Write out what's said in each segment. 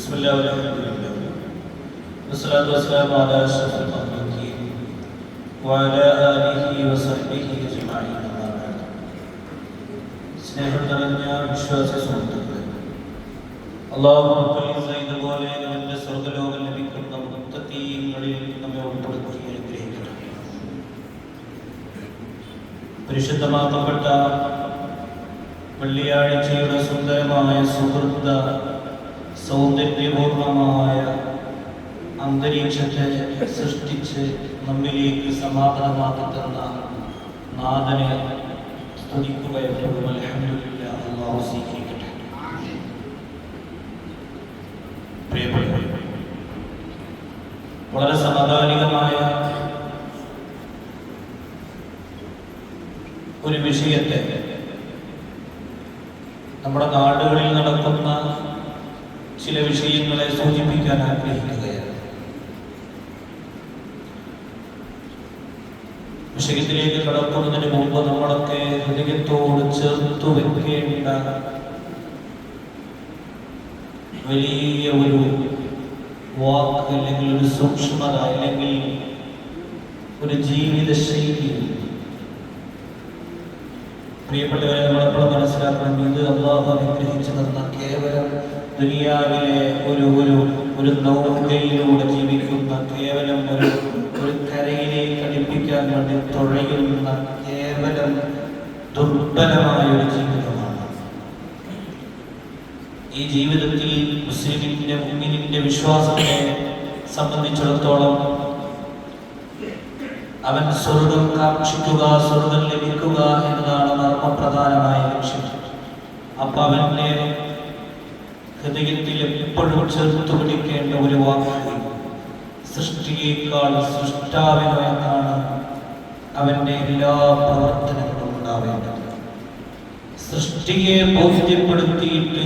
ബിസ്മില്ലാഹി വൽഹംദുലില്ലാഹി വസ്സലാത്തു വസ്സലാമു അലാ അഷ്റഫിൽ മഖ്ലൂഖീൻ വഅലാ ആലിഹി വസഹ്ബിഹി അജ്മഈൻ. സ്നേഹം നിറഞ്ഞ വിശ്വാസ സുഹൃത്തുക്കളെ, അല്ലാഹു ഇതുപോലെ അവന്റെ സ്വർഗ്ഗലോകം ലഭിക്കുന്ന മുത്തഖീങ്ങളിൽ നമ്മെ ഉൾപ്പെടുത്തി അനുഗ്രഹിക്കട്ടെ. പരിശുദ്ധമാക്കപ്പെട്ട വെള്ളിയാഴ്ചയുടെ സുന്ദരമായ സുഹൃത്ത സൗന്ദര്യപൂർണമായ അന്തരീക്ഷത്തെ സൃഷ്ടിച്ച് നമ്മിലേക്ക് സമാധാനമാക്കി തന്ന നാഥനെ സ്തുതിക്കുകയെപ്പോഴും അൽഹംദുലില്ലാഹ് അല്ലാഹു സ്വീകരിക്കട്ടെ. പ്രിയപ്പെട്ടവരെ, വളരെ സമകാലികമായ ഒരു വിഷയത്തെ നമ്മുടെ നാടുകളിൽ നടക്കുന്ന ചില വിഷയങ്ങളെ സൂചിപ്പിക്കാൻ ആഗ്രഹിക്കുകയാണ്. വിഷയത്തിലേക്ക് കടക്കുന്നതിന് മുമ്പ് നമ്മളൊക്കെ ഹൃദയത്തോട് ചേർത്തു വെക്കേണ്ട വലിയ ഒരു വാക്ക് അല്ലെങ്കിൽ ഒരു സൂക്ഷ്മത അല്ലെങ്കിൽ ഒരു ജീവിത ശൈലി. പ്രിയപ്പെട്ടവരെ, നമ്മളെപ്പോഴും മനസ്സിലാക്കണം, ഇത് അല്ലാഹു അനുഗ്രഹിച്ചു തന്ന കേവലം ദുനിയാവിലെ ഒരു നൗകയിലൂടെ ജീവിക്കുന്ന, കേവലം ഒരു കരയിലേക്ക് അടുപ്പിക്കാൻ വേണ്ടി തുഴയുന്ന കേവലം ദുർബലമായ ഒരു ജീവിതമാണ്. ഈ ജീവിതത്തിൽ മുഅ്മിനിന്റെ വിശ്വാസത്തെ സംബന്ധിച്ചിടത്തോളം അവൻ സ്വർഗം കാക്ഷിക്കുക, സ്വർഗം ലഭിക്കുക എന്നതാണ് മർമ്മപ്രധാനമായ ലക്ഷ്യം. അപ്പൊ അവന്റെ ഹൃദയത്തിൽ എപ്പോഴും ചേർത്തു പിടിക്കേണ്ട ഒരു വാക്ക്, സൃഷ്ടിയേക്കാൾ സൃഷ്ടാവിനാണ് അവന്റെ എല്ലാ പ്രവർത്തനങ്ങളും ഉണ്ടാവേണ്ടത്. സൃഷ്ടിയെ ബോധ്യപ്പെടുത്തിയിട്ട്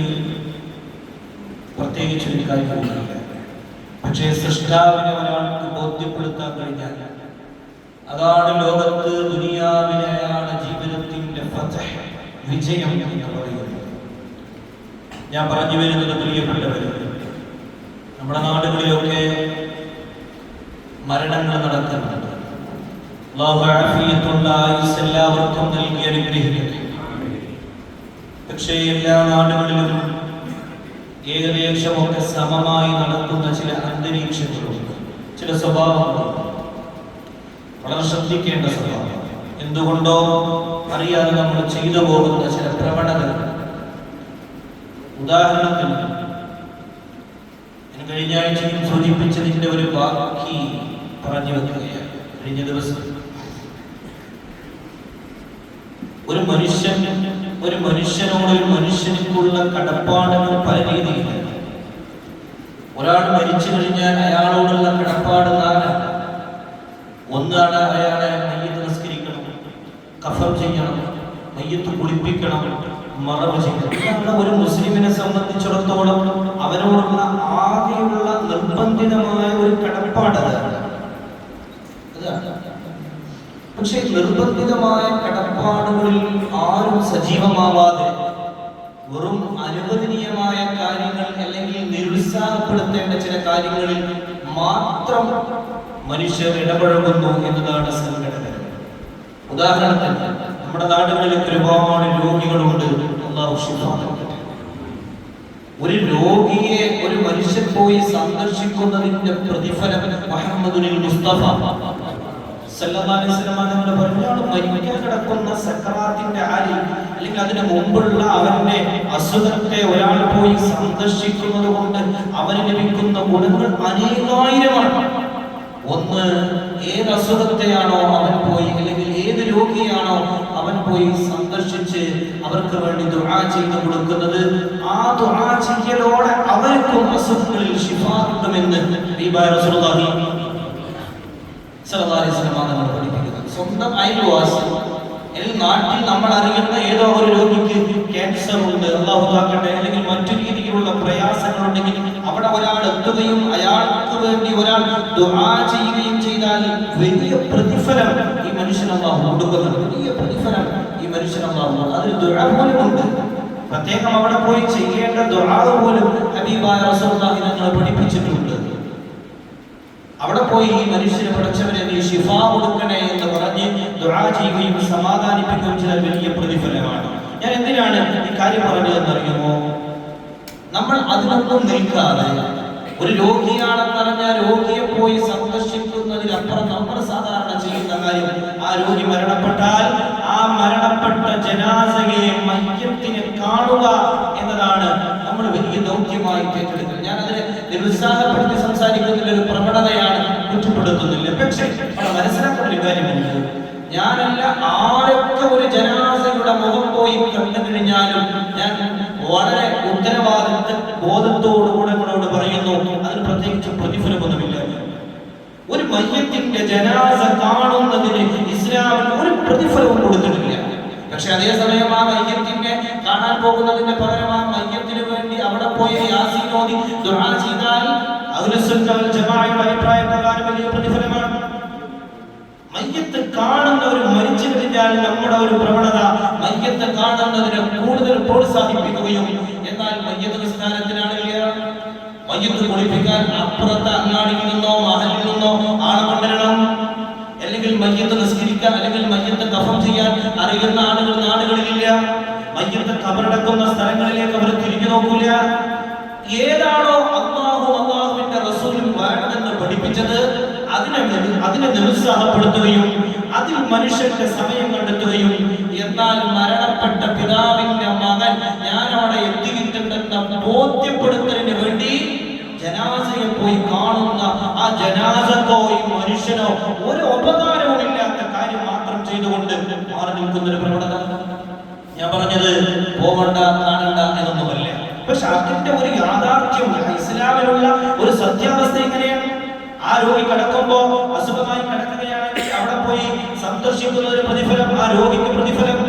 പ്രത്യേകിച്ച് ഒരു കാര്യമൊന്നുമില്ല. പക്ഷേ സൃഷ്ടാവിനെ ഒരാൾക്ക് ബോധ്യപ്പെടുത്താൻ കഴിഞ്ഞാൽ അതാണ് ലോകത്ത് ദുനിയാവിലെ അയാളുടെ ജീവിതത്തിന്റെ വിജയം എന്ന് പറയുന്നത്. ഞാൻ പറഞ്ഞു വരുന്നത്, പ്രിയപ്പെട്ടവര്, നമ്മുടെ നാടുകളിലൊക്കെ മരണങ്ങൾ നടക്കുന്നുണ്ട്. അല്ലാഹു ആഫിയത്തുള്ള ആയുസ്സ് എല്ലാവർക്കും നൽകി അനുഗ്രഹിക്കട്ടെ. പക്ഷേ എല്ലാ നാടുകളിലും ഏകദേശമൊക്കെ സമമായി നടക്കുന്ന ചില അന്തരീക്ഷങ്ങളുണ്ട്, ചില സ്വഭാവങ്ങളുണ്ട്. വളരെ ശ്രദ്ധിക്കേണ്ട സ്വഭാവം. എന്തുകൊണ്ടോ അറിയാതെ നമ്മൾ ചെയ്തു പോകുന്ന ചില പ്രവണതകൾ. ഉദാഹരണത്തിന്, ഞാൻ കഴിഞ്ഞ ആഴ്ചയിൽ സൂചിപ്പിച്ചതിന്റെ ഒരു ബാക്കി പറഞ്ഞു വെക്കുകയാണ്. കഴിഞ്ഞ ദിവസം ഒരു മനുഷ്യനോട് ഒരു മനുഷ്യനിക്കുള്ള കടപ്പാടുകൾ പല രീതിയിലാണ്. ഒരാൾ മരിച്ചു കഴിഞ്ഞാൽ അയാളോടുള്ള കടപ്പാട് നാലാണ്. ഒന്നാണ് അയാളെ മയ്യത്ത് നിസ്കരിക്കണം, കഫൻ ചെയ്യണം, മയ്യത്ത് കുളിപ്പിക്കണം, മറവ് ചെയ്യണം. ഇതാണ് ഒരു മുസ്ലിമിനെ സംബന്ധിച്ചിടത്തോളം അവരോടുള്ള ആകെയുള്ള നിർബന്ധിതമായ ഒരു കടപ്പാട്. പക്ഷെ നിർബന്ധിതമായ കടപ്പാടുകളിൽ ആരും സജീവമാവാതെ വെറും അനുവദനീയമായ കാര്യങ്ങൾ അല്ലെങ്കിൽ നിരുത്സാഹപ്പെടുത്തേണ്ട ചില കാര്യങ്ങളിൽ മാത്രം മനുഷ്യർ ഇടപഴകുന്നു എന്നതാണ് സങ്കടകരം. ഉദാഹരണത്തിന്, നമ്മുടെ നാടുകളിൽ ഒരുപാട് രോഗികളുണ്ട്. അല്ലാഹു ശിഫ നൽകട്ടെ. ഒരു രോഗിയെ ഒരു മനുഷ്യൻ പോയി സന്ദർശിക്കുന്നതിന്റെ പ്രതിഫലം മുഹമ്മദുൽ മുസ്തഫ സല്ലല്ലാഹു അലൈഹി വസല്ലം തങ്ങൾ പറഞ്ഞു, മരിക്കാൻ കിടക്കുന്ന സക്കറാത്തിന്റെ ഹാലിൽ അല്ലെങ്കിൽ അതിന് മുമ്പുള്ള അവന്റെ അസുഖത്തെ ഒരാൾ പോയി സന്ദർശിക്കുന്നത് കൊണ്ട് അവന് ലഭിക്കുന്ന ഗുണങ്ങൾ അനേകായിരമാണ്. ഒന്ന്, ഏത് അസുഖത്തെയാണോ അവൻ പോയി അല്ലെങ്കിൽ ഏത് രോഗിയാണോ അവൻ പോയി സന്ദർശിച്ച് അവർക്ക് വേണ്ടി ദുആ ചെയ്തു കൊടുക്കുന്നത്, ആ ദുആ ചെയ്യലോടെ അവർക്കും അസുഖങ്ങളിൽ ശിഫ കിട്ടുമെന്ന് റസൂലുള്ളാഹി സ്വല്ലല്ലാഹു അലൈഹി വസല്ലം തങ്ങൾ പഠിപ്പിക്കുന്നത്. സ്വന്തം അയൽവാസി അല്ലെങ്കിൽ നാട്ടിൽ നമ്മൾ അറിയുന്ന ഏതോ ഒരു രോഗിക്ക് ക്യാൻസർ ഉണ്ട്, അല്ലാഹു കാക്കട്ടെ, അല്ലെങ്കിൽ മറ്റു രീതിയിലുള്ള പ്രയാസങ്ങളുണ്ടെങ്കിൽ അവിടെ ഒരാൾ എത്തുകയും അയാൾക്ക് വേണ്ടി ഒരാൾ ദുആ ചെയ്യുകയും ചെയ്താൽ വലിയ പ്രതിഫലം ഈ മനുഷ്യൻ അല്ലാഹു കൊടുക്കുന്നുണ്ട്. വലിയ പ്രതിഫലം ഈ മനുഷ്യൻ അല്ലാഹു, അതിന് ദുആ പോലും ഉണ്ട്. പ്രത്യേകം അവിടെ പോയി ചെയ്യേണ്ട ദുആ പോലും ഹബീബായ റസൂലുള്ളാഹി ഞങ്ങളെ പഠിപ്പിച്ചിട്ടുണ്ട്. അവിടെ പോയി ഈ മനുഷ്യനെ പഠിച്ചവരെ നീ ശിഫ കൊടുക്കണേ എന്ന് പറഞ്ഞ് ദുആ ചെയ്യുകയും സമാധാനിപ്പിക്കുകയും ചെയ്ത വലിയ പ്രതിഫലമാണ്. ഞാൻ എന്തിനാണ് ഈ കാര്യം പറഞ്ഞതെന്നറിയുമോ? നമ്മൾ അതിനൊന്നും നിൽക്കാതെ ഒരു രോഗിയാണെന്നറിഞ്ഞ രോഗിയെ പോയി സന്ദർശിക്കുന്നതിനപ്പുറം നമ്മൾ സാധാരണ ചെയ്യുന്ന കാര്യം, ആ രോഗി മരണപ്പെട്ടാൽ ആ മരണപ്പെട്ട ജനാസയെ മയ്യത്തിനെ കാണുക എന്നതാണ് നമ്മൾ വലിയ ദൗത്യമായി ഏറ്റെടുക്കുന്നത്. ഞാൻ അതിനെ നിരുത്സാഹപ്പെടുത്തി സംസാരിക്കുന്നതിൽ ഒരു പ്രവണതയാണ്, കുറ്റപ്പെടുത്തുന്നില്ല. പക്ഷേ അവിടെ മനസ്സിലാക്കുന്ന ഒരു കാര്യമുണ്ട്. ഞാനല്ല ആരൊക്കെ ഒരു ജനാസയുടെ മുഖം പോയി കണ്ടു കഴിഞ്ഞാലും ഞാൻ വളരെ ഉത്തരവാദിത്വ ബോധത്തോടുകൂടെ നിങ്ങളോട് പറയുന്നു, അതിന് പ്രത്യേകിച്ച് പ്രതിഫലമൊന്നുമില്ല. ഒരു മയ്യത്തിന്റെ ജനാസ കാണുന്നതിന് ഇസ്ലാമിൽ ഒരു പ്രതിഫലവും കൊടുത്തിട്ടില്ല. പക്ഷെ അതേസമയം ആ മയ്യത്തിനെ കാണാൻ പോകുന്നതിന് പകരം ആ മയ്യത്തിന് വേണ്ടി അവിടെ പോയി യാസീൻ ഓതി ദുആ ചെയ്താൽ അഹ്ലുസുന്നത വൽ ജമാഅയുടെ അഭിപ്രായപ്രകാരം വലിയ പ്രതിഫലമാണ്. മയ്യത്ത് കാണുന്നവർ മരിച്ചു കഴിഞ്ഞാൽ നമ്മുടെ ഒരു പ്രവണത മയ്യത്ത് കാണുന്നതിനെ കൂടുതൽ പ്രോത്സാഹിപ്പിക്കുകയും, എന്നാൽ മയ്യത്ത് നിസ്കാരത്തിനാണില്ല. മയ്യത്ത് കുളിപ്പിക്കാൻ അപ്പുറത്തെ അങ്ങാടിയിൽ നിന്നോ മഹലിൽ നിന്നോ ആളെ കൊണ്ടുവരണം. അല്ലെങ്കിൽ മയ്യത്ത് നിസ്കരിക്കാൻ അല്ലെങ്കിൽ മയ്യത്ത് കഫം ചെയ്യാൻ അറിയുന്ന ആളുകൾ നാടുകളിലില്ല. മയ്യത്ത് കബറടക്കുന്ന സ്ഥലങ്ങളിലേക്ക് അവർ തിരിഞ്ഞു നോക്കില്ല. ഏതാണോ അല്ലാഹുവിന്റെ റസൂലും വേണമെന്ന് പഠിപ്പിച്ചത് അതിനെ നിരുത്സാഹപ്പെടുത്തുകയും അതിൽ മനുഷ്യന്റെ സമയം കണ്ടെത്തുകയും, എന്നാൽ മരണപ്പെട്ട പിതാവിന്റെ മകൻ ഞാൻ അവിടെ എത്തിയിട്ടുണ്ടെന്ന ബോധ്യപ്പെടുത്തലിന് വേണ്ടി ജനാസയെ പോയി കാണുന്ന ആ ജനാസക്കോ ഈ മനുഷ്യനോ ഒരു ഉപകാരവും ഇല്ലാത്ത കാര്യം മാത്രം ചെയ്തുകൊണ്ട് മാറി നിൽക്കുന്ന ഒരു പ്രവണത. ഞാൻ പറഞ്ഞത് പോകണ്ട കാണണ്ട എന്നൊന്നുമല്ല. പക്ഷെ അതിന്റെ ഒരു യാഥാർത്ഥ്യം ഇസ്ലാമിലുള്ള ഒരു സത്യാവസ്ഥ എങ്ങനെയാണ്? ആ രോഗി കിടക്കുമ്പോ അസുഖമായി കിടക്കുകയാണെങ്കിൽ അവിടെ പോയി സന്ദർശിക്കുന്ന ഒരു പ്രതിഫലം, ആ രോഗിക്ക് പ്രതിഫലം.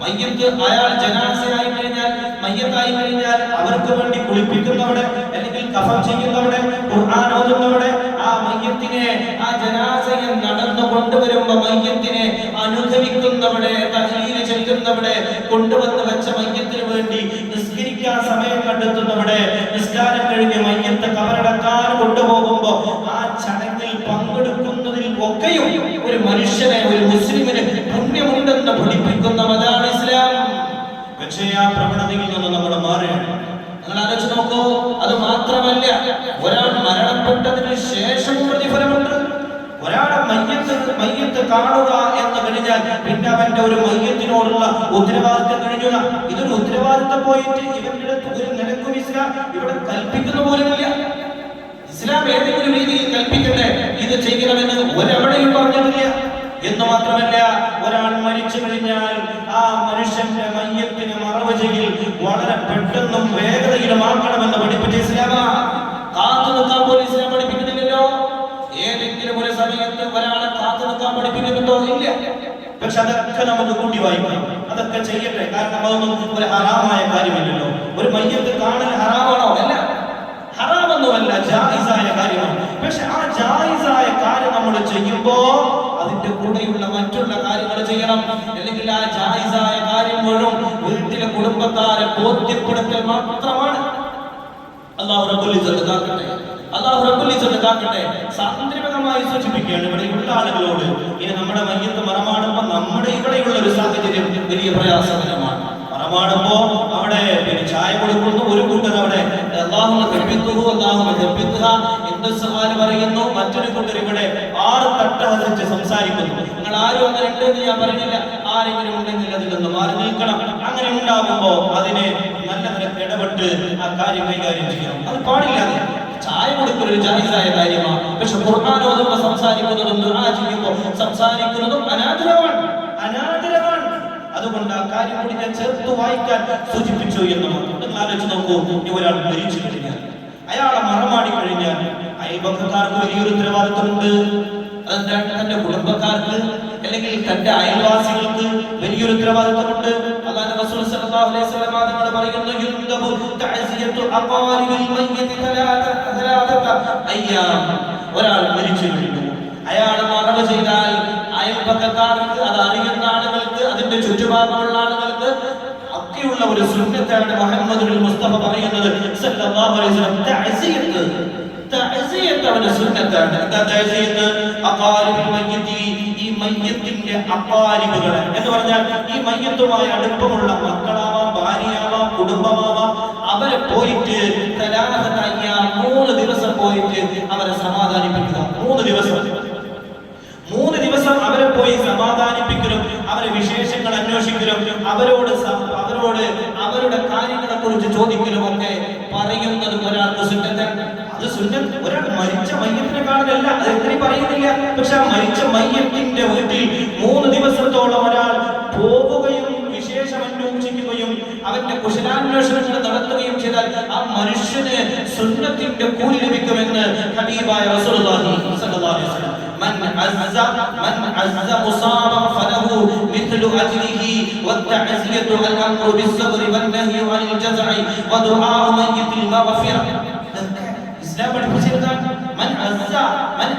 മയ്യത്ത് അയാൾ ജനാസയായി കഴിഞ്ഞാൽ മയ്യത്തായി കഴിഞ്ഞാൽ അവർക്ക് വേണ്ടി കുളിപ്പിക്കുന്നവിടെ അല്ലെങ്കിൽ കഫൻ ചെയ്യുന്നവിടെ ഖുർആൻ ഓതുന്നവിടെ ആ മയ്യത്തിനെ ആ ജനാസയെ നടന്നു കൊണ്ടുവരുമ്പോ മയ്യത്തിനെ അനുഗമിക്കുന്നവിടെ തഹ്ലീൽ ചെല്ലുന്നവിടെ കൊണ്ടുവന്ന് വെച്ച മയ്യത്തിന് വേണ്ടി നിസ്കരിക്കാൻ സമയം കണ്ടെത്തുന്നവിടെ നിസ്കാരം കഴിഞ്ഞ് മയ്യത്തെ കബറടക്കാൻ കൊണ്ടുപോകുമ്പോ ആ ചടങ്ങിൽ പങ്കെടുക്കുന്നതിൽ ഒക്കെയും ഒരു മനുഷ്യനെ ഒരു മുസ്ലിമിന് പുണ്യമുണ്ടെന്ന് പഠിപ്പിക്കുന്ന മതമാണ് ഇസ്ലാം. പക്ഷേ ആ പ്രവണതയിൽ നിന്ന് നമ്മൾ മാറുകയാണ്. നിങ്ങൾ ആലോചിച്ച് നോക്കൂ. അത് മാത്രമല്ല, ഒരാൾ മരണപ്പെട്ടതിന് ശേഷം പ്രതിഫലമുണ്ട്. ഒരാളെ മയ്യത്ത് കാണുക എന്ന് കഴിഞ്ഞാൽ പിന്നെ അവന്റെ ഒരു മയ്യത്തിനോടുള്ള ഉത്തരവാദിത്തം കഴിഞ്ഞുക. ഇതൊരു ഉത്തരവാദിത്തം പോയിട്ട് ഇവന്റെ ഒരു നിലക്കും ഇസ്ലാം ഇവിടെ കൽപ്പിക്കുന്ന പോലുമില്ല. ഇസ്ലാം ഏതെങ്കിലും രീതിയിൽ കൽപ്പിക്കട്ടെ ഇത് ചെയ്യണമെന്ന് ഒരെവിടെയും പറഞ്ഞിട്ടില്ല. എന്ന് മാത്രമല്ല, ഒരാൾ മരിച്ചു കഴിഞ്ഞാൽ ആ മനുഷ്യന്റെ മയ്യത്തിന് മറവ് ചെയ്യൽ വളരെ പെട്ടെന്നും വേഗതയിലുമാക്കണമെന്ന് പഠിപ്പിച്ച ഇസ്ലാമാ. കാത്തു നിൽക്കാൻ പോലും ഇസ്ലാം പഠിപ്പിക്കുന്നില്ലല്ലോ. ഏതെങ്കിലും ഒരു സമയത്ത് ഒരാളെ കാത്തു നിൽക്കാൻ പഠിപ്പിക്കുന്നുണ്ടോ? ഇല്ല. പക്ഷെ അതൊക്കെ നമുക്ക് കൂട്ടി വായിക്കണം. അതൊക്കെ ചെയ്യട്ടെ. കാരണം അതൊന്നും ഒരു ഹറാമായ കാര്യമില്ലല്ലോ. ഒരു മയ്യത്ത് കാണൽ ഹറാമാണോ? അല്ല, ഹറാമൊന്നുമല്ല, ജായിസായ കാര്യമാണ്. പക്ഷെ ആ ജായിസായ കാര്യം നമ്മൾ ചെയ്യുമ്പോ അതിന്റെ കൂടെയുള്ള മറ്റുള്ള കാര്യങ്ങൾ ചെയ്യണം. അല്ലെങ്കിൽ ആ ജായിസായ കാര്യം മുഴുവൻ വീട്ടിലെ കുടുംബക്കാരെ ബോധ്യപ്പെടുത്തൽ മാത്രമാണ്. അല്ലാഹു റബ്ബുൽ ഇസ്സത്ത് കാക്കട്ടെ. അല്ലാഹു റബ്ബുൽ ഇസ്സത്ത് കാക്കട്ടെ. സാന്ദർഭികമായി സൂചിപ്പിക്കുകയാണ് ഇവിടെയുള്ള ആളുകളോട്, ഇനി നമ്മുടെ മയ്യത്ത് മറമാടുമ്പോൾ നമ്മുടെ ഇവിടെയുള്ള ഒരു സാഹചര്യം വലിയ പ്രയാസകരമാണ്. മറമാടുമ്പോ അവിടെ പിന്നെ ചായ കൊടുക്കുന്നു, ഒരു കൂട്ടർ അവിടെ പറയുന്നു, മറ്റൊരു കൂട്ടർ ഇവിടെ 6 തട്ട വസിച്ച് സംസാരിക്കുന്നു. നിങ്ങൾ ആരും അങ്ങനെ ഉണ്ടെന്ന് ഞാൻ പറഞ്ഞില്ല. ആരെങ്കിലും ഉണ്ടെങ്കിൽ അതിൽ നിന്ന് മാറി നിൽക്കണം. അങ്ങനെ ഉണ്ടാകുമ്പോ അതിനെ നല്ല നിലക്ക് ഇടപെട്ട് ആ കാര്യം കൈകാര്യം ചെയ്യണം. അത് പാടില്ല. ചായ കൊടുക്കുന്ന ഒരു ജായിസായ കാര്യമാണ്. പക്ഷെ ഖുർആൻ ഓതുമ്പോൾ സംസാരിക്കുന്നതും ദുആ ചെയ്യുമ്പോൾ സംസാരിക്കുന്നതും അനാദരവാണ്. അതുകൊണ്ട് ആ കാര്യം കൂടി ഞാൻ ചേർത്ത് വായിക്കാൻ സൂചിപ്പിച്ചു എന്ന് നിങ്ങൾ ആലോചിച്ച് നോക്കൂ. ഒരാൾ മരിച്ചു കഴിഞ്ഞാൽ അയാളെ മറമാടി കഴിഞ്ഞാൽ അയൽപക്കക്കാർക്ക് വലിയൊരു ഉത്തരവാദിത്വമുണ്ട്. തന്റെ കുടുംബക്കാർക്ക് അല്ലെങ്കിൽ തന്റെ അയൽവാസികൾക്ക് വലിയൊരു ഉത്തരവാദിത്വമുണ്ട്. അല്ലാഹു റസൂൽ സല്ലല്ലാഹു അലൈഹി വസല്ലം തങ്ങൾ പറയുന്നു, യുൻദബു തഅസിയത്തു അഖാലിബിൽ മയ്യിത് തലാതത അയ്യാം. ഒരാൾ മരിച്ചു കഴിഞ്ഞു, അയാൾ മറവ് ചെയ്താൽ അയൽപക്കക്കാർക്ക്, അത് അറിയുന്ന ആളുകൾക്ക്, അതിന്റെ ചുറ്റുപാടുമുള്ള ആളുകൾക്ക് ഒക്കെ പക്കയുള്ള ഒരു സുന്നത്താണ് മുഹമ്മദുൽ മുസ്തഫ പറയുന്നത് സല്ലല്ലാഹു അലൈഹി വസല്ലം. തഅസിയത്ത് അവന്റെ സുന്നത്താണ്. എന്താ തഅസിയത്ത്? അഖാരിബുൽ മയ്യിത്തി, ഈ മയ്യത്തിന്റെ അഖാരിബുകളെ എന്ന് പറഞ്ഞാൽ ഈ മയ്യത്തുമായി അടുപ്പമുള്ള മക്കളാവാം, ഭാര്യയാവാം, കുടുംബമാവാം, അവരെ പോയിട്ട് 3 ദിവസം പോയിട്ട് അവരെ സമാധാനിപ്പിക്കുക. 3 ദിവസം അവരെ പോയി സമാധാനിപ്പിക്കലും അവരെ വിശേഷങ്ങൾ അന്വേഷിക്കലും അവരോട് അവരുടെ കാര്യങ്ങളെ കുറിച്ച് ചോദിക്കലും ഒക്കെ പറയുന്നത് ഒരാൾക്ക് സുന്നത്താണ്. അത് സുന്നത്ത്. ഒരാൾ മരിച്ച മയ്യത്തിനെ കാണലല്ല, അത് എങ്ങനെ പറയുന്നില്ല. പക്ഷെ ആ മരിച്ച മയ്യത്തിന്റെ വീട്ടിൽ 3 ദിവസത്തോളം ഒരാൾ പോകുകയും വിശേഷം അന്വേഷിക്കുകയും അവന്റെ കുശലാന്വേഷണങ്ങൾ നടത്തുകയും ചെയ്താൽ ആ മനുഷ്യന് സുന്നത്തിന്റെ കൂലി ലഭിക്കുമെന്ന് ഹബീബായ റസൂലുള്ളാഹി സ്വല്ലല്ലാഹു അലൈഹി വസല്ലം. من عز مصابا فله مثل أجره والتعزية الأمر بالصبر والنهي عن الجزع ودعاء ميت المغفرة. إسلام പഠിപ്പിച്ചതാണ്. من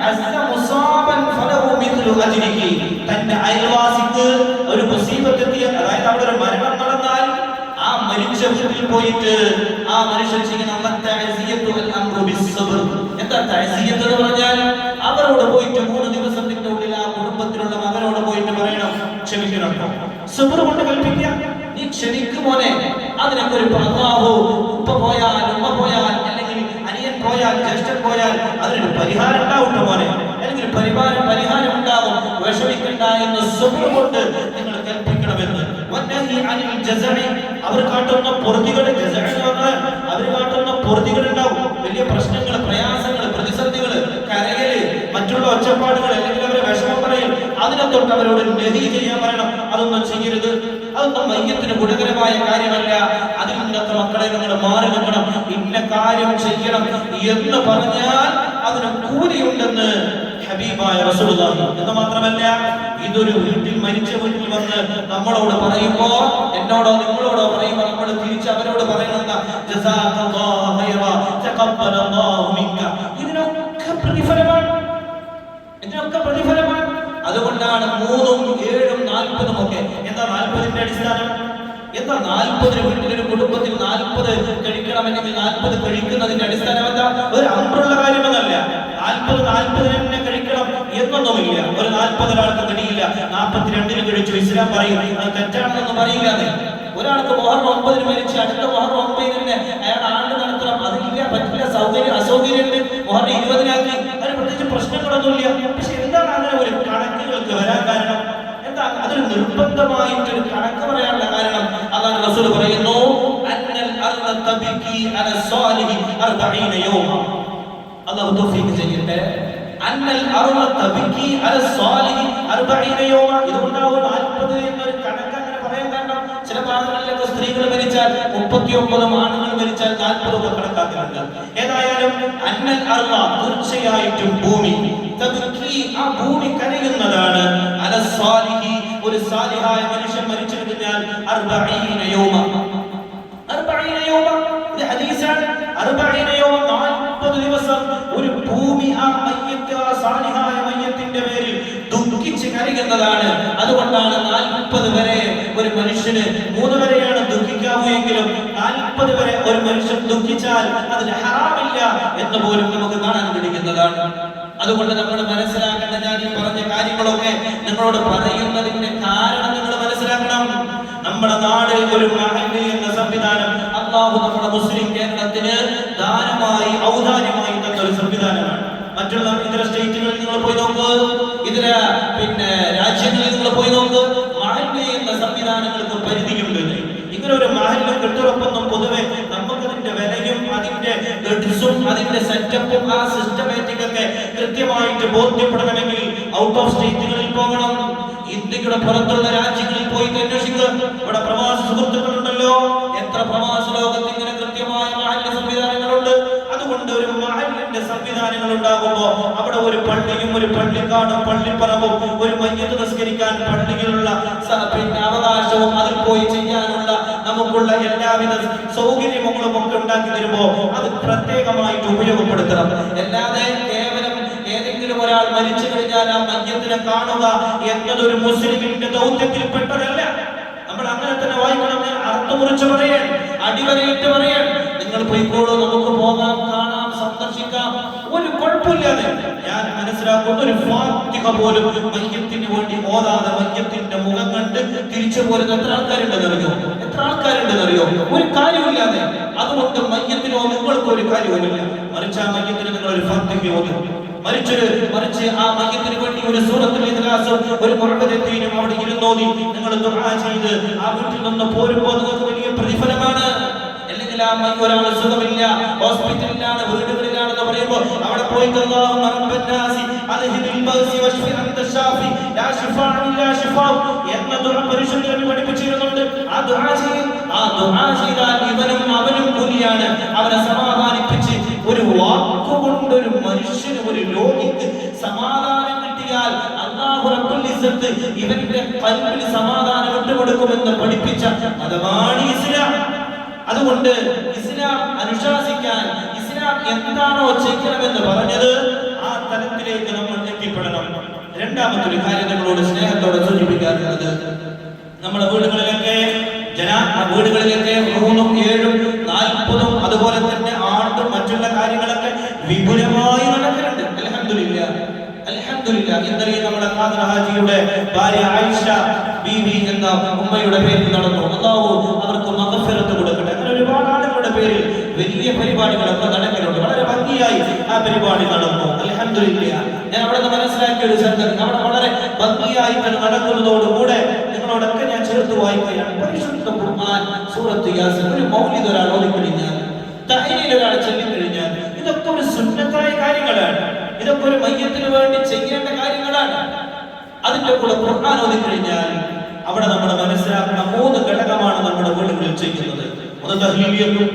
عز مصابا فله مثل أجره. തന്റെ അയൽവാസിക്ക് ഒരു മുസീബത്ത് എത്തിയാൽ, അതായത് അവിടെ ഒരു മരണം നടന്നാൽ ആ മരിച്ച വീട്ടിൽ പോയിട്ട് ആ മനുഷ്യൻ ചെയ്യുന്ന എന്താ തഅസിയത്ത് എന്ന് പറഞ്ഞാൽ അവരോട് പോയിട്ട് 3 ദിവസത്തിന്റെ ഉള്ളിൽ ആ കുടുംബത്തിലുള്ള മകനോട് പോയിട്ട് പറയണം, ക്ഷമിക്കണം. സബർ കൊണ്ട് കൽപ്പിക്കുക, നീ ക്ഷമിക്കും മോനെ. അതിനൊക്കെ ഒരു അല്ലാഹു ഉപ്പ പോയാൽ, ഉമ്മ പോയാൽ, അല്ലെങ്കിൽ അനിയൻ പോയാൽ, ജ്യേഷ്ഠൻ പോയാൽ അതിനൊരു പരിഹാരം ഉണ്ടാവും മോനെ, അല്ലെങ്കിൽ പരിഹാരം ഉണ്ടാവും, വിഷമിക്കണ്ട എന്ന് സബർ കൊണ്ട് നിങ്ങൾ കൽപ്പിക്കണമെന്ന്. അവർ കാട്ടുന്ന പൊറുതികൾ, അവർ കാട്ടുന്ന പൊറുതികൾ ഉണ്ടാവും. വലിയ പ്രശ്നങ്ങൾ, പ്രയാസങ്ങൾ, പ്രതിസന്ധികൾ, കരയല്, മറ്റുള്ള ഒച്ചപ്പാടുകൾ, അല്ലെങ്കിൽ അവരെ വിഷമം പറയും, അതിനെ തൊട്ട് അവരോട് നദി ചെയ്യാൻ പറയണം. അതൊന്നും ചെയ്യരുത്, അതൊന്നും മയ്യത്തിന് ഗുണകരമായ കാര്യമല്ല, അതിൽ നിന്നൊക്കെ മക്കളെ നിങ്ങൾ മാറി നിൽക്കണം, ഇന്ന കാര്യം ചെയ്യണം എന്ന് പറഞ്ഞാൽ അതിന് കൂലിയുണ്ടെന്ന് ഹബീബായ റസൂലുള്ളാഹി. എന്ന് മാത്രമല്ല, ഇതൊരു വീട്ടിൽ മരിച്ച വീട്ടിൽ വന്ന് നമ്മളോട് പറയുമ്പോ, എന്നോടോ നിങ്ങളോടോ പറയുമ്പോ നമ്മൾ തിരിച്ച് അവരോട് പറയണമെന്ന ജസാകല്ലാഹു ഖൈറ തഖബ്ബലല്ലാഹു മിൻക. ഇതിനൊക്കെ പ്രതിഫലമാണ്. അതുകൊണ്ടാണ് 3ഉം 7ഉം 40ഉം ഒക്കെ. എന്താ 40ന്റെ അടിസ്ഥാനം? എന്താ 40 വീട്ടിലൊരു കുടുംബത്തിൽ 40 കഴിക്കണമെങ്കിൽ 40 കഴിക്കുന്നതിന്റെ അടിസ്ഥാനം എന്താ? ഒരു അമ്രുള്ള കാര്യമൊന്നല്ല. 40 തന്നെ കഴിക്കണം എന്നൊന്നുമില്ല. ഒരു 40 ഒരാൾക്ക് കഴിയില്ല, 42 കഴിച്ചു, ഇസ്ലാം പറയും അത് തെറ്റാണെന്നൊന്നും പറയില്ല. ഒരാൾക്ക് മുഹറം 9 മരിച്ച് അടുത്ത മുഹറം 9 അയാൾ ആണ്ട് നടത്തണം, അതില്ല, പറ്റില്ല, അസൗകര്യമുണ്ട്. മുഹറം 20 അതിന് പ്രത്യേകിച്ച് പ്രശ്നങ്ങളൊന്നുമില്ല. പക്ഷെ എന്താണ് അങ്ങനെ ഒരു കണക്കുകൾക്ക് വരാൻ കാരണം? എന്താ അതൊരു നിർബന്ധമായിട്ടൊരു കണക്ക് പറയാനുള്ള കാരണം? അതാണ് റസൂൽ പറയുന്നു, അന്നൽ അർള തബികി അല സ്വാലിഹി 40 യൗമ. അല്ലാഹു തൗഫീഖ് ചെയ്യട്ടെ. അന്നൽ അർള തബികി അല സ്വാലിഹി 40 യൗമ. ഇതുകൊണ്ടാവും 40 എന്നൊരു കണക്ക് അങ്ങനെ പറയാൻ കാരണം. ചില ഭാഗങ്ങളിലൊക്കെ സ്ത്രീകൾ മരിച്ചാൽ 39, ആണുങ്ങൾ മരിച്ചാൽ 40 ഒക്കെ കണക്കാക്കുന്നുണ്ട്. ഏതായാലും അന്നൽ അർള, തീർച്ചയായിട്ടും ഭൂമി, തബികി, ആ ഭൂമി കരയുന്നതാണ്, അല സ്വാലിഹി, ഒരു സാലിഹായ മനുഷ്യൻ മരിച്ചു കഴിഞ്ഞാൽ 40 യൗമ. 40 യൗമ ഇത് ഹദീസാണ്. 40 യൗമ, 40 ദിവസം ഒരു ഭൂമി ആ മയ്യത്ത്, ആ സാലിഹായ മയ്യത്തിന്റെ പേരിൽ ദുഃഖിച്ച് കരയുന്നതാണ്. അതുകൊണ്ടാണ് 40 വരെ ഒരു മനുഷ്യന്, 3 വരെയാണ് ദുഃഖിക്കാവുമെങ്കിലും 40 വരെ ഒരു മനുഷ്യൻ ദുഃഖിച്ചാൽ അതിന് ഹറാമില്ല എന്ന് പോലും നമുക്ക് കാണാൻ കഴിയുന്നതാണ്. അതുകൊണ്ട് നമ്മൾ മനസ്സിലാക്കേണ്ട, ഞാൻ ഈ പറഞ്ഞ കാര്യങ്ങളൊക്കെ നിങ്ങളോട് പറയുന്നതിന്റെ കാരണം നിങ്ങൾ മനസ്സിലാക്കണം. നമ്മുടെ നാട് ഒരു മഹല്ല് എന്ന സംവിധാനം അല്ലാഹു നമ്മുടെ മുസ്ലിം കേരളത്തിന് ദാനമായി, ഔദാര്യമായി തന്ന ഒരു സംവിധാനമാണ്. മറ്റുള്ള ഇതര സ്റ്റേറ്റുകളിൽ നിങ്ങൾ പോയി നോക്ക്, ഇതര രാജ്യങ്ങളിൽ നിങ്ങൾ പോയി നോക്ക്, മഹല്ല് എന്ന സംവിധാനങ്ങൾക്ക് പരിധിയുണ്ട്. ഇങ്ങനെ ഒരു മഹല്ല് കെട്ടുറപ്പൊന്നും പൊതുവെ നമുക്കതിന്റെ വിലയും അതിന്റെ ഗഡ്സും അതിന്റെ സെറ്റപ്പും ആ സിസ്റ്റമാറ്റിക് ഒക്കെ കൃത്യമായിട്ട് ബോധ്യപ്പെടണമെങ്കിൽ ഔട്ട് ഓഫ് സ്റ്റേറ്റുകളിൽ പോകണം. ഇന്ത്യയുടെ പുറത്തുള്ള രാജ്യങ്ങളിൽ പോയി അന്വേഷിക്കുക. ഇവിടെ പ്രവാസ സുഹൃത്തുക്കളുണ്ടല്ലോ, എത്ര പ്രവാസ ലോകത്ത് ഇങ്ങനെ കൃത്യമായ മഹല്ല് സംവിധാനങ്ങളുണ്ട്. അതുകൊണ്ട് ഒരു മഹല്ലിന്റെ സംവിധാനങ്ങൾ ഉണ്ടാകുമ്പോ അവിടെ ഒരു പള്ളിയും ഒരു പള്ളിക്കാടും പള്ളിപ്പറമ്പും ഒരു മയ്യത്ത് നിസ്കരിക്കാൻ പള്ളിയിലുള്ള അവകാശവും അതിൽ പോയി ചെയ്യാനുള്ള നമുക്കുള്ള എല്ലാവിധ സൗകര്യങ്ങളും ഒക്കെ ഉണ്ടാക്കി തരുമ്പോ അത് പ്രത്യേകമായിട്ട് ഉപയോഗപ്പെടുത്തണം. അല്ലാതെ കേവലം ഏതെങ്കിലും ഒരാൾ മരിച്ചു കഴിഞ്ഞാൽ ആ മയ്യത്തിനെ കാണുക എന്നതൊരു മുസ്ലിമിന്റെ ദൗത്യത്തിൽപ്പെട്ടതല്ല. നമ്മൾ അങ്ങനെ തന്നെ വായിക്കണം. അർത്ഥമുറിച്ച് പറയാൻ, അടിവരയിട്ട് പറയാൻ, നിങ്ങൾ പോയിക്കോളൂ, നമുക്ക് പോകാം, കാണാം, സന്ദർശിക്കാം, ഒരു കുഴപ്പമില്ലാതെ. ഞാൻ മനസ്സിലാക്കുന്ന ഒരു ഫാത്തിഹ പോലും മയ്യത്തിന് വേണ്ടി ഓതാതെ മയ്യത്തിന്റെ മുഖം കണ്ട് തിരിച്ചു പോരുന്ന എത്ര ആൾക്കാരുണ്ടെന്നറിയോ? എത്ര ആൾക്കാരുണ്ടെന്നറിയോ? ഒരു കാര്യമില്ലാതെ. അതുകൊണ്ട് മയ്യത്തിനോ നിങ്ങൾക്ക് ഒരു കാര്യവുമില്ല. മറിച്ച് ആ മയ്യത്തിന് നിങ്ങൾ ഒരു ഫാത്തിഹ ഓതും. മറിച്ച് ആ മയ്യത്തിന് വേണ്ടി ഒരു സൂറത്തുൽ ഇഖ്ലാസും ഒരു മുഅവ്വിദത്തീനും അവിടെ ഇരുന്നോതി നിങ്ങൾ ദുആ ചെയ്ത് ആ വീട്ടിൽ നിന്ന് പോരുമ്പോൾ നിങ്ങൾക്ക് വലിയ പ്രതിഫലമാണ്. അല്ലെങ്കിൽ ആ ഒരാൾ സുഖമില്ല, ഹോസ്പിറ്റലിലാണ്, വീടുകളിലാണെന്ന് പറയുമ്പോൾ അവിടെ പോയിട്ട് അല്ലാഹുമ്മ റബ്ബന്നാസി അൽഹിബിൽ ബഅസി വശ്ഫി അൻത ശാഫി ലാ ശിഫാ ഇല്ലാ ശിഫാ എന്ന ദുആ പരിശുദ്ധൻ പഠിപ്പിച്ചിരുന്നുണ്ട്. ആ ദുആ ചെയ്താൽ ഇവനും അവനും കൂലിയാണ്. അവനെ സമാധാനിപ്പിച്ച് ഒരു വാക്കുകൊണ്ട് ഒരു മനുഷ്യന്, ഒരു രോഗിക്ക് സമാധാനം കിട്ടിയാൽ അല്ലാഹു റബ്ബുൽ ഇസ്സത്ത് ഇവന്റെ ഖൽബിൽ സമാധാനം ഇട്ടുകൊടുക്കുമെന്ന് പഠിപ്പിച്ച മതമാണ് ഇസ്ലാം. അതുകൊണ്ട് ഇസ്ലാം അനുശാസിക്കാൻ, ഇസ്ലാം എന്താണോ ചെയ്യണമെന്ന് പറഞ്ഞത് ആ തലത്തിലേക്ക് നമ്മൾ എത്തിപ്പെടണം. രണ്ടാമത്തെ കാര്യം നിങ്ങളോട് സ്നേഹത്തോടെ സൂചിപ്പിക്കാറുള്ളത്, നമ്മുടെ വീടുകളിലൊക്കെ 3, 7, 40 അതുപോലെ തന്നെ ആണ്ടും മറ്റുള്ള കാര്യങ്ങളൊക്കെ വിപുലമായി നടക്കുന്നുണ്ട്. അൽഹംദുലില്ലാഹ്, അൽഹംദുലില്ലാഹ്. ഇന്നലെ നമ്മുടെ ഖാദർ ഹാജിയുടെ ഭാര്യ ആയിഷ ബീവി എന്ന ഉമ്മയുടെ പേരിൽ നടന്നു. അല്ലാഹു അവർക്ക് മഗ്ഫിറത്ത് കൊടുക്കട്ടെ. അങ്ങനെ ഒരുപാട് ആളുകളുടെ പേരിൽ വലിയ പരിപാടികളൊക്കെ നടക്കുന്നുണ്ട്. വളരെ ഭംഗിയായി ആ പരിപാടി നടന്നു. അൽഹംദുലില്ലാഹ്. ഞാൻ അവിടെ നിന്ന് മനസ്സിലാക്കിയ ഒരു സംഗതി, അവിടെ വളരെ ഭംഗിയായി നടക്കുന്നതോടുകൂടെ നിങ്ങളോടൊക്കെ ഞാൻ ചേർത്ത് വായിക്കുകയാണ്. പരിശുദ്ധ ഖുർആൻ സൂറത്ത് യാസീൻ ഒരു മൗലിദ് ഒരാൾ ഓതിക്കഴിഞ്ഞാൽ, തഹ്ലീൽ ഒരാൾ ചൊല്ലിക്കഴിഞ്ഞാൽ, ഇതൊക്കെ ഒരു സുന്നത്തായ കാര്യങ്ങളാണ്. ഇതൊക്കെ ഒരു മയ്യത്തിന് വേണ്ടി ചെയ്യേണ്ട കാര്യങ്ങളാണ്. അതിന്റെ കൂടെ ഖുർആൻ ഓതിക്കഴിഞ്ഞാൽ അവിടെ നമ്മൾ മനസ്സിലാക്കുന്ന 3 ഘടകമാണ് നമ്മുടെ വീടുകളിൽ ചെയ്യുന്നത്. ഒന്ന് തഹ്ലീൽ ചെയ്യും,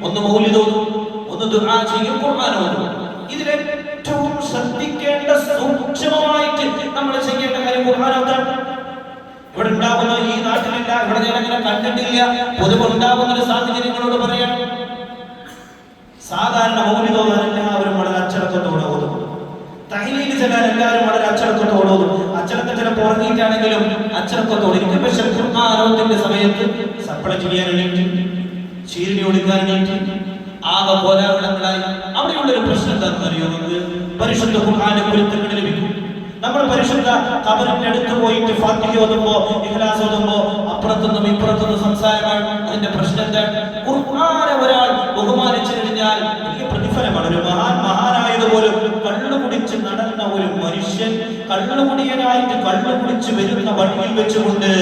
ഒന്ന് മൗലിദ് ഓതും, ഒന്ന് ദുആ ചെയ്യും, ഖുർആൻ ഓതും. ഇതിലേറ്റവും ശ്രദ്ധിക്കേണ്ട, സൂക്ഷ്മമായിട്ട് നമ്മൾ ചെയ്യേണ്ട കാര്യം ഖുർആൻ ഓതാണ്. ഇവിടെ ഉണ്ടാകുന്ന ഈ നാട്ടിലില്ല, ഇവിടെ ഞാൻ അങ്ങനെ കണ്ടിട്ടില്ല, പൊതുവെ ഉണ്ടാകുന്ന ഒരു സാഹചര്യങ്ങളോട് പറയാം. സാധാരണ മൗലിദ് ഓതാൻ എല്ലാവരും വളരെ അച്ചടക്കത്തോടെ ഓതും. തഹ്ലീൽ ചെല്ലാൻ എല്ലാവരും വളരെ അച്ചടക്കത്തോടെ ഓതും. അച്ചടക്കം ചിലപ്പോൾ ഉറങ്ങിയിട്ടാണെങ്കിലും അച്ചടക്കത്തോടെ ഇരിക്കും. പക്ഷെ ഖുർആന്റെ സമയത്ത് സപ്പള ചെയ്യാൻ എണീറ്റ്, ചീരിണി ഒടുക്കാൻ എണീറ്റ്, ആകെ കോലാഹലങ്ങളായി. അവിടെയുള്ള ഒരു പ്രശ്നം എന്താണെന്ന് അറിയോ? നമുക്ക് പരിശുദ്ധ ഖുർആന്റെ പൊരുത്തങ്ങൾ ലഭിക്കും. നമ്മൾ പരിശുദ്ധ ഖബറിന്റെ അടുത്ത് പോയിട്ട് ഫാത്തിഹ ഓതുമ്പോ, ഇഖ്ലാസ് ഓതുമ്പോ അപ്പുറത്തുനിന്നും ഇപ്പുറത്തുനിന്നും സംസാരമാണ്. അതിന്റെ പ്രശ്നം എന്താണ്? ഖുർആനെ ഒരാൾ ബഹുമാനിച്ചു കഴിഞ്ഞാൽ വലിയ പ്രതിഫലമാണ്. ഒരു മഹാനായതുപോലും കള്ളുകുടിച്ച് നടന്ന ഒരു മനുഷ്യൻ കള്ളുകുടിയനായിട്ട് കള്ളുകുടിച്ച് വരുന്ന വഴിയിൽ വെച്ചുകൊണ്ട്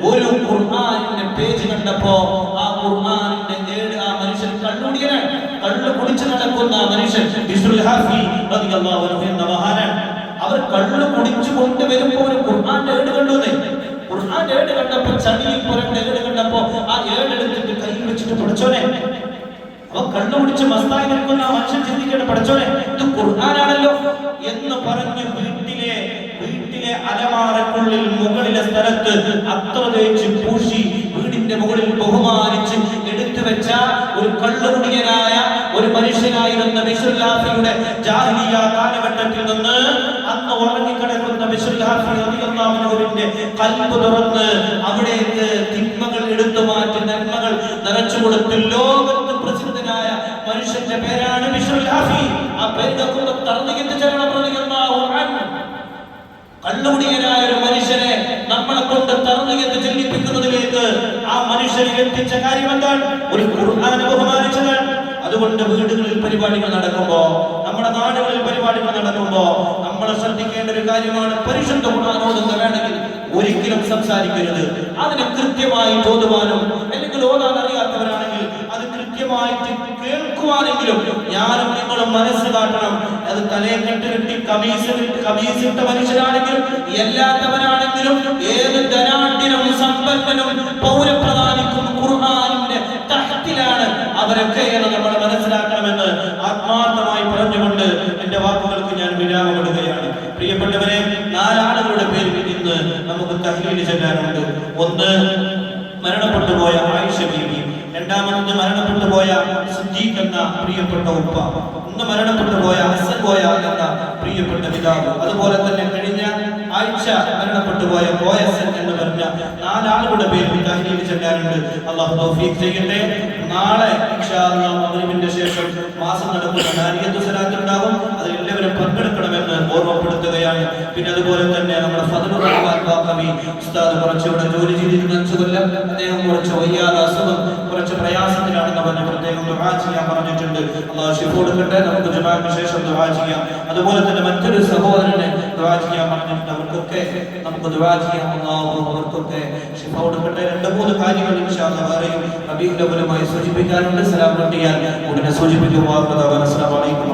ഒരു ഖുർആനിന്റെ പേജ് കണ്ടപ്പോ ആ ഖുർആനിന്റെ ഏട് ആ മനുഷ്യൻ കള്ളുകുടിയനാണ്. കള്ളു കുടിച്ച് നടക്കുന്ന മനുഷ്യൻ ബിശ്റുൽ ഹാഫി റളിയല്ലാഹു അൻഹു എന്ന മഹാനാണ്. അവർ കള്ളു കുടിച്ചു കൊണ്ടുവരുമ്പോ ഒരു ഖുർആന്റെ ഏട് കണ്ടുവന്നേ. ഖുർആന്റെ ഏട് കണ്ടപ്പോ, ചടിയിൽ പുരണ്ട ഏട് കണ്ടപ്പോ ആ ഏട് എടുത്തിട്ട് കയ്യിൽ വെച്ചിട്ട് പഠിച്ചോനെ, അവ കള്ളു കുടിച്ച് മസ്തായി നിൽക്കുന്ന ആ മനുഷ്യൻ ചിന്തിക്കേണ്ട, പഠിച്ചോനെ ഇത് ഖുർആനാണല്ലോ എന്ന് പറഞ്ഞു വീട്ടിലെ അലമാറക്കുള്ളിൽ മുകളിലെ സ്ഥലത്ത് അത്ര തേച്ച് പൂശി വീടിന്റെ മുകളിൽ ബഹുമാനിച്ച് എടുത്തു വെച്ച ഒരു കള്ളുകുടിയനായ ഒരു മനുഷ്യനായിരുന്ന ബിശ്റുൽ ഹാഫിയുടെ ജാഹിലിയ്യ കാലഘട്ടത്തിൽ നിന്ന് അന്ന് ഉറങ്ങിക്കിടക്കുന്ന ബിശ്റുൽ ഹാഫി റളിയല്ലാഹു അൻഹുവിന്റെ ഖൽബ് തുറന്ന് അവിടേക്ക് തിന്മകൾ എടുത്തു മാറ്റി നന്മകൾ നിറച്ചു കൊടുത്ത് ലോകത്ത് പ്രസിദ്ധനായ മനുഷ്യന്റെ പേരാണ് ബിശ്റുൽ ഹാഫി. ആ പേര് കേൾക്കുമ്പോൾ തർദിയത്ത് ചരണം റളിയല്ലാഹു അൻഹു. കള്ളുകുടിയനായ ഒരു മനുഷ്യനെ നമ്മളെ കൊണ്ട് തർദിയത്ത് ചൊല്ലിപ്പിക്കുന്നതിലേക്ക് ആ മനുഷ്യനെ എത്തിച്ച കാര്യം എന്താണ്? ഒരു ഖുർആനെ ബഹുമാനിച്ചതാണ്. അതുകൊണ്ട് വീടുകളിൽ പരിപാടികൾ നടക്കുമ്പോ, നമ്മുടെ നാടുകളിൽ പരിപാടികൾ നടക്കുമ്പോ നമ്മൾ ശ്രദ്ധിക്കേണ്ട ഒരു കാര്യമാണ്, പരിശുദ്ധ ഖുർആനോട് വേണമെങ്കിൽ ഒരിക്കലും സംസാരിക്കരുത്. അതിനെ കൃത്യമായി ഓതുവാനും, അല്ലെങ്കിൽ ഓതാൻ അറിയാത്തവരാണെങ്കിൽ അത് കൃത്യമായിട്ട് കേൾക്കുവാനെങ്കിലും ഞാനും നിങ്ങളും മനസ്സ് കാട്ടണം. അത് തലയെ കെട്ടി കമീസിട്ട മനുഷ്യരാണെങ്കിലും എല്ലാത്തവരാണെങ്കിലും ഏത് ധനാഢ്യനും സമ്പന്നനും പൗരപ്രധാനിക്കും ഖുർആനിന്റെ തഹ്തിലാണ് അവരൊക്കെ എന്ന് നമ്മൾ മനസ്സിലാക്കണമെന്ന് ആത്മാർത്ഥമായി പറഞ്ഞുകൊണ്ട് എന്റെ വാക്കുകൾക്ക് ഞാൻ വിരാമമിടുകയാണ്. പ്രിയപ്പെട്ടവരെ, 4 ആളുകളുടെ പേരിൽ ഇന്ന് നമുക്ക് തഹ്ലീൽ ചെല്ലാനുണ്ട്. ഒന്ന്, മരണപ്പെട്ടു പോയ ആയിഷ ബീവി. രണ്ടാമത് മരണപ്പെട്ടു പോയ സിദ്ദീഖ് എന്ന പ്രിയപ്പെട്ട ഉപ്പ. ഇന്ന് മരണപ്പെട്ടു പോയ ഹസൻ കോയ എന്ന പ്രിയപ്പെട്ട പിതാവ്. അതുപോലെ തന്നെ കഴിഞ്ഞ ആഴ്ച മരണപ്പെട്ടു പോയ ബോയസൻ എന്ന് പറഞ്ഞ 4 ആളുകളുടെ പേരിൽ തഹ്ലീൽ ചെല്ലാനുണ്ട്. അള്ളാഹു തൗഫീഖ് ചെയ്യട്ടെ. നാളെ ഇൻഷാ അല്ലാഹ് മഗ്‌രിബിന്റെ ശേഷം മാസം നടക്കുന്ന നാരിയത്ത് സ്വലാത്ത് ഉണ്ടാവും. അതിൽ എല്ലാവരും പങ്കെടുക്കണമെന്ന് ഓർമ്മപ്പെടുത്തുകയാണ്. പിന്നെ അതുപോലെ തന്നെ നമ്മുടെ ഫദ്ലുർ റഹ്മാൻ ബാഖവി ഉസ്താദ് കുറച്ചുകൂടെ ജോലി ചെയ്തിരുന്ന 5 കൊല്ലം അദ്ദേഹം കുറച്ച് വയ്യാതെ അസുഖം കുറച്ച് പ്രയാസത്തിലാണെന്ന് പറഞ്ഞ് പ്രത്യേകം ദുആ ചെയ്യാൻ പറഞ്ഞിട്ടുണ്ട്. അള്ളാഹു ശിഫ കൊടുക്കട്ടെ. നമുക്ക് ജുമാക്ക് ശേഷം ദുആ ചെയ്യാം. അതുപോലെ തന്നെ മറ്റൊരു സഹോദരനെ ദുആ ചെയ്യാൻ പറഞ്ഞിട്ടുണ്ട്. അവർക്കൊക്കെ നമുക്ക് ദുആ ചെയ്യാം. അള്ളാഹു അവർക്കൊക്കെ ശിഫ കൊടുക്കട്ടെ. 2-3 കാര്യങ്ങൾ ഇൻഷാ അല്ലാഹ് പറയും റബീഉൽ അവ്വലുമായി സൂചിപ്പിക്കാനുണ്ട്. സലാം കിട്ടിയാൽ ഉടനെ സൂചിപ്പിക്കുക. അസ്സലാമു അലൈക്കും.